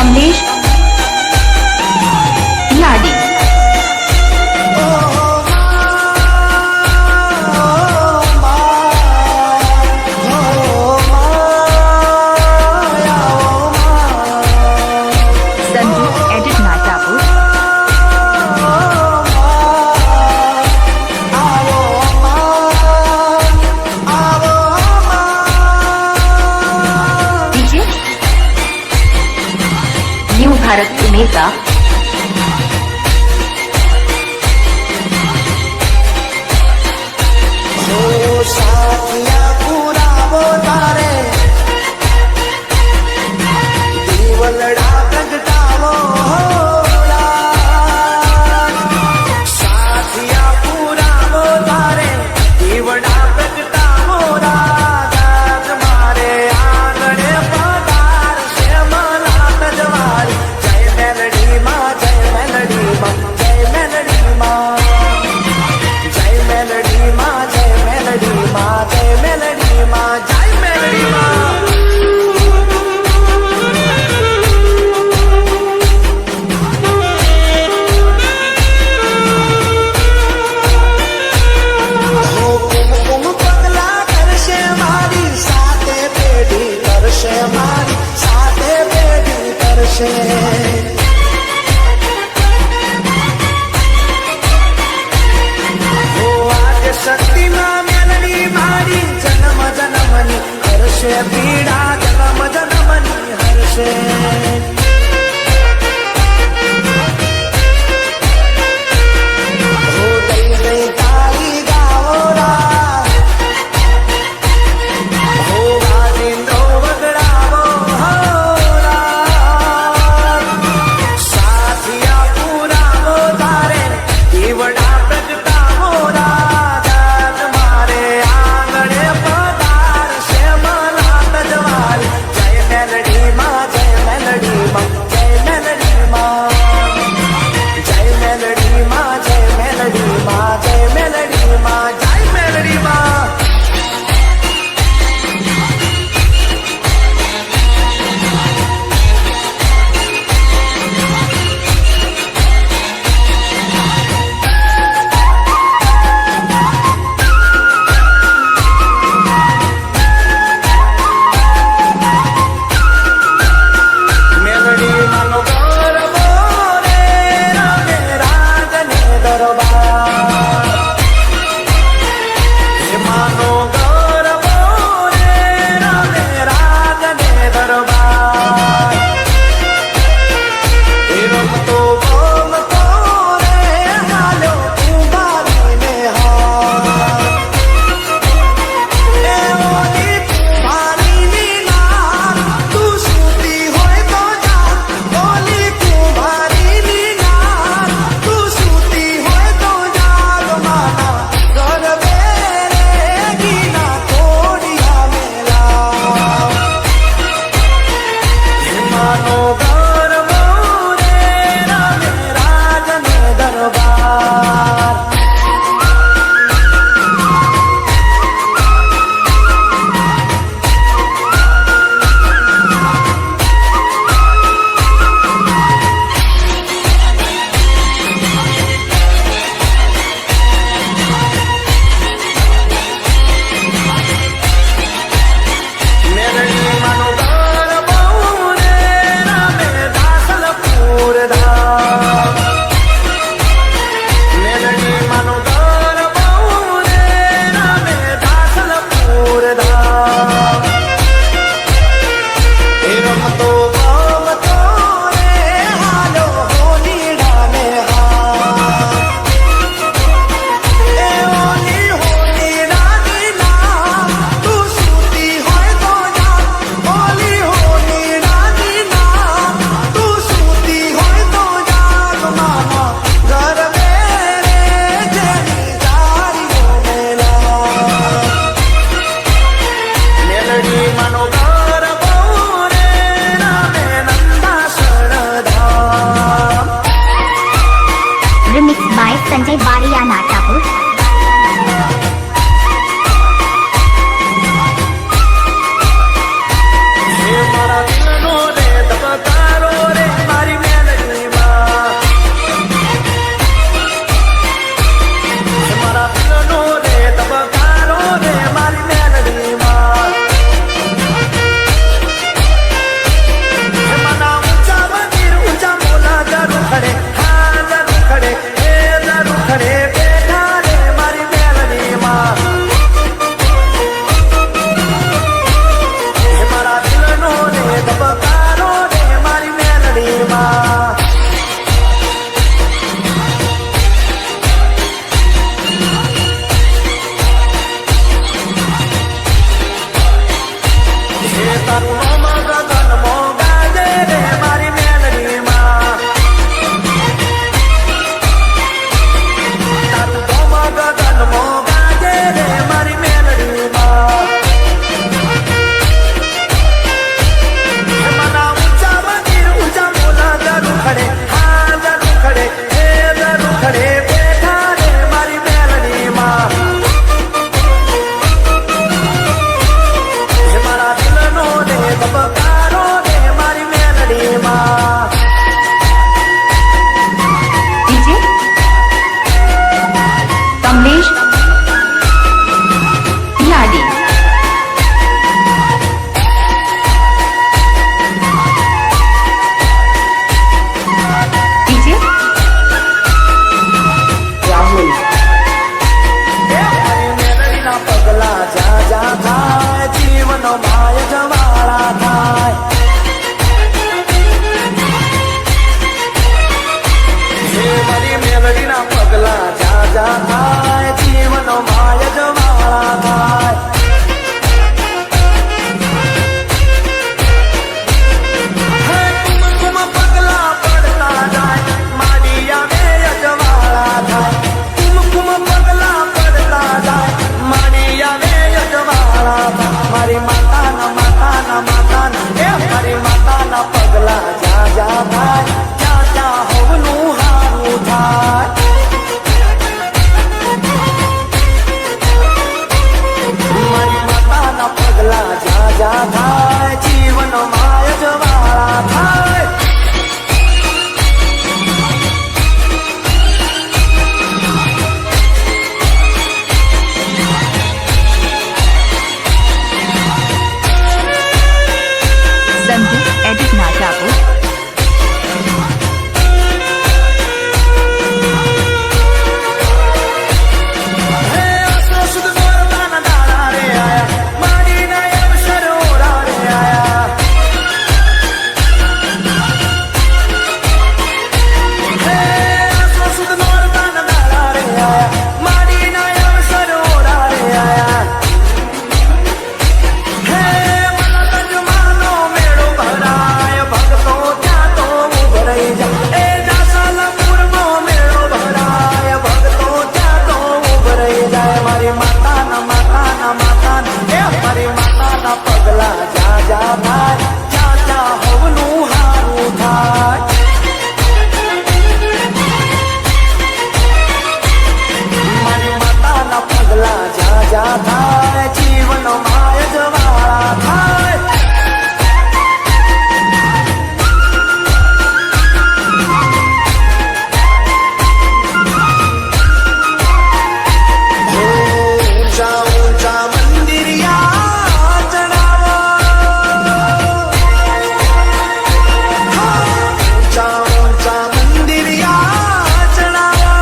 कमलेश लाडी। Bharat omega साथिया पूरा वो तारे दीवलड़ा प्रगटावो साथिया पूरा वो तारे दीवड़ा प्रगटावो राज मारे आंगणे पधार से मला तजवारी जय मेलडी माँ जय मेलडी माँ जय मेलडी माँ जय मेलडी माँ जय मेलडी माँ जय मेलडी माँ जय मेलडी माँ कुमकुम पगला करशे मारी साथे पेढ़ी करशे मारी साथे पेढ़ी करशे शक्ति माँ मेलडी मारी जन्म जन्मनी हर्षे पीड़ा जन्म जन्मनी हर्षे हो दई दई ताली गावोरा हो वाजिंद्रो वगड़ावो होरा साथिया पूरा वो तारे दीवड़ा प्रगटावो જા થાય ત્યાં ત્યાં હોવનું હારું થાય મારી માતાના પગલા જા જા થાય જીવન માય જવાળા થાય સંગીત એડિટ નાચાપુર પગલા જા જા થાય ત્યાં ત્યાં હોવનું હારું થાય મારી માતાના પગલા જા જા થાય જીવન માય જવાળા થાય ઊંચા ઊંચા મંદિરિયા ચડાવો ઊંચા ઊંચા મંદિરિયા ચડાવો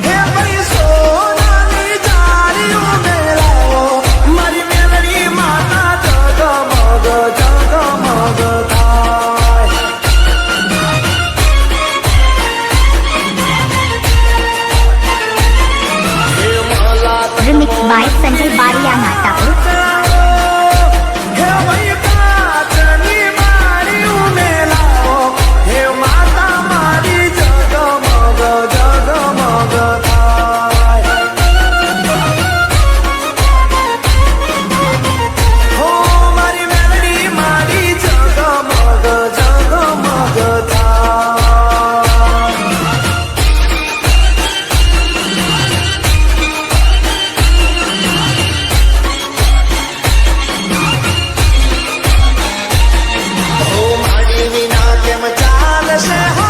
હે ભાઈ સોનાની જાળીઓ મેળાવો મારી મેલડી માતા જગમગ જગમગ થાય Remixed by Sanjay Baria Natapur. હે ભાઈ કાચની માળીઓ મેલાવો હે માતા મારી જગમગ જગમગ થાય હો મારી મેલડી મારી જગમગ જગમગ થાય ઓ માડી વિના કેમ ચાલશે હો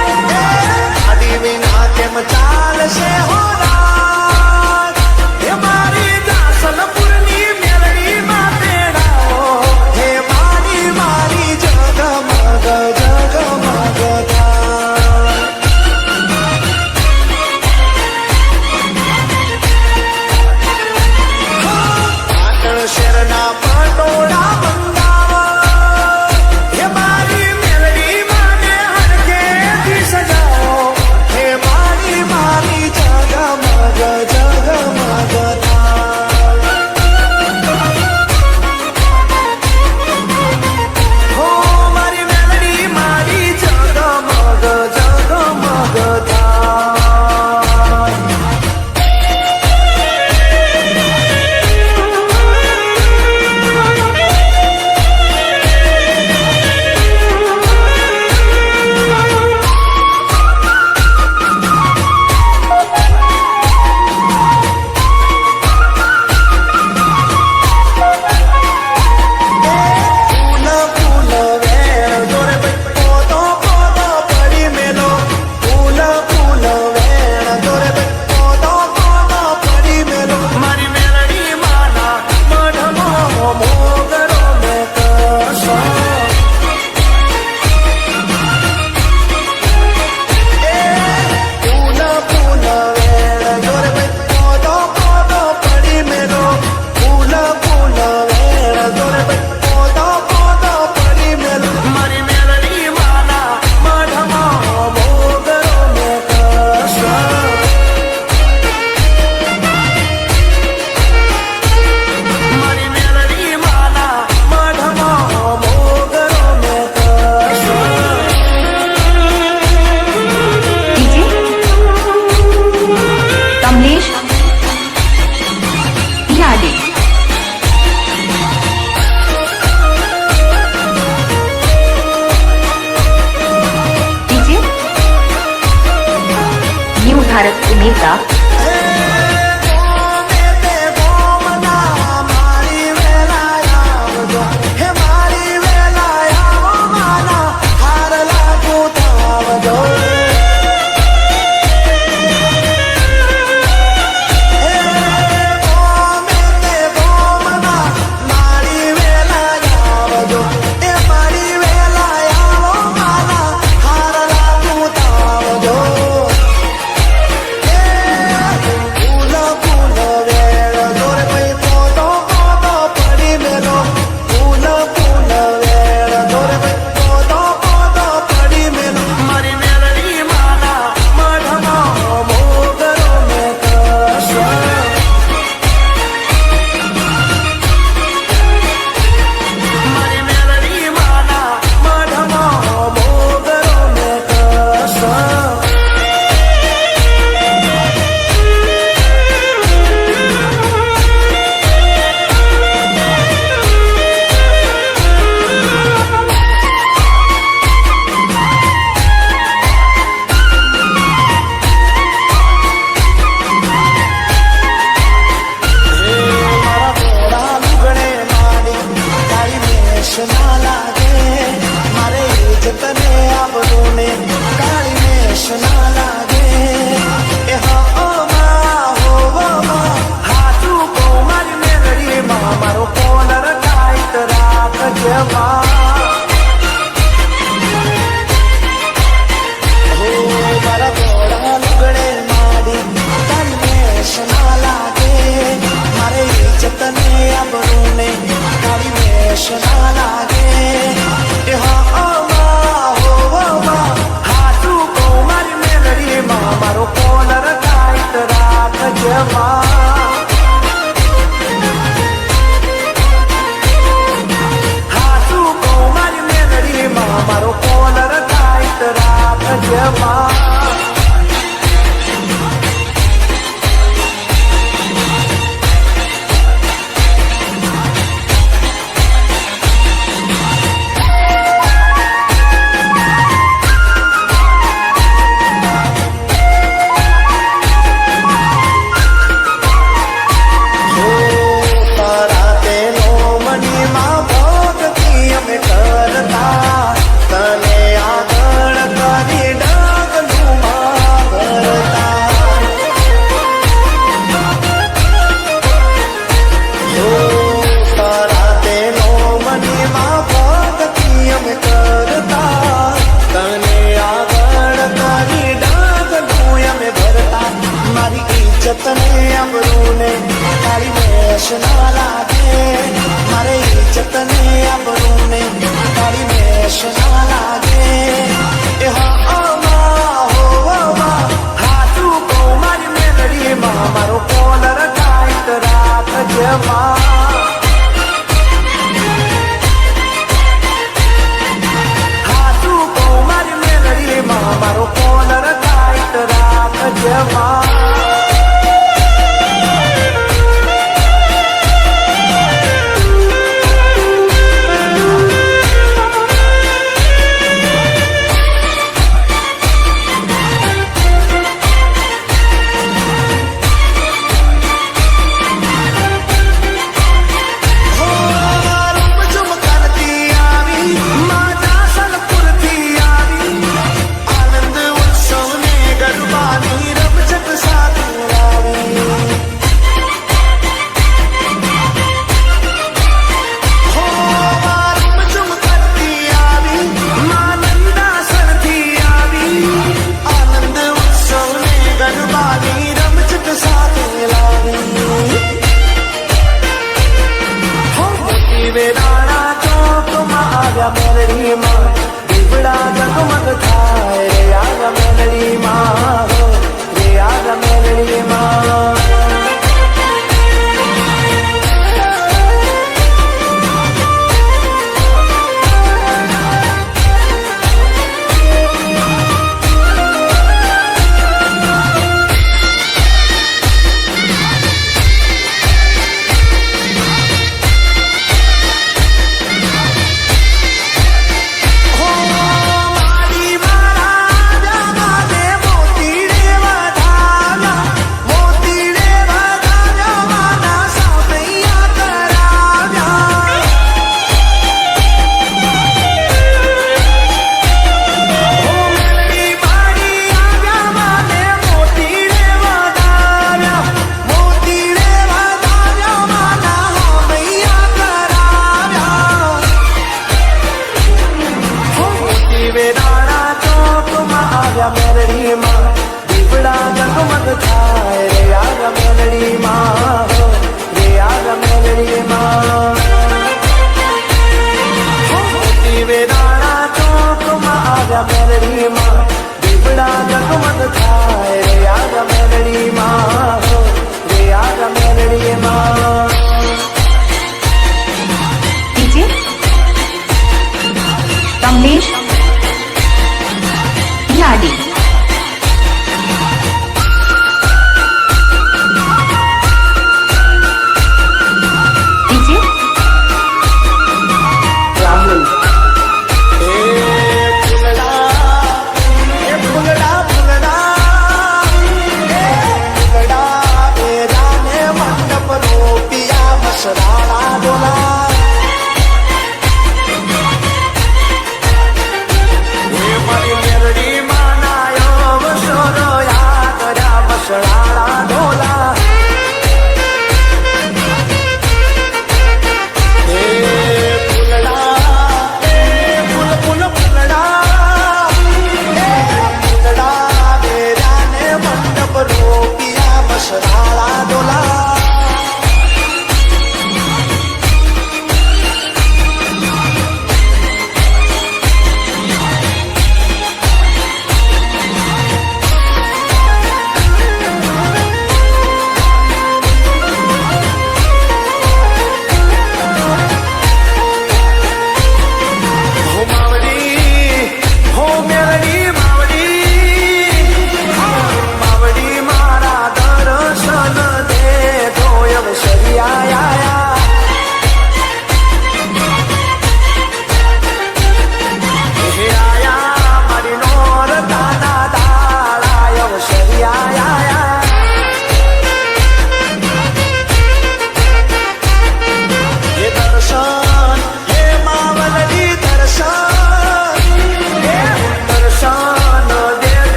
માડી વિના કેમ ચાલશે હો હે મારી દાસલપુરની મેલડી માં તેડાવો હે મારી મારી જગમગ જગમગ થાય પાટણ શહેરના પટોળા બંધાવો હે મારી મેલડી માને હરખેથી સજાવો હે મારી મારી જગમગ જગમગ થાય હો મારી મેલડી મારી જગમગ જગમગ થાય મેશ ના લાગે એ હા હાચું કહું મારી મેલડીમાં મારો કોલર ટાઈટ રાખજે માં હાચું કહું મારી મેલડીમાં મારો કોલર ટાઈટ રાખજે માં ઇજ્જતને અબરૂને તારી મેશ ના લાગે મારે ઇજ્જતને અબરૂને તારી મેશ ના લાગે એ હાચું કહું મારી મેલડીમાં મારો કોલર ટાઈટ રાખજે માં હાચું કહું મારી મેલડીમાં મારો કોલર ટાઈટ રાખજે માં વેરાણા ચોકમાં આવ્યા મેલડીમાં દીવડા જગમગ થાય રે આવ્યા મેલડીમાં રે આવ્યા મેલડીમાં મોતી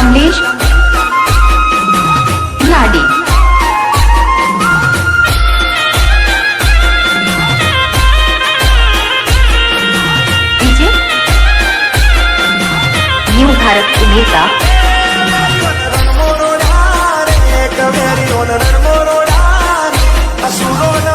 કમલેશ લાડી ડીજે ન્યૂ ભારત ઉમેદા રણમોરોડા રે કવેરીઓન રણમોરોડા અસુરોન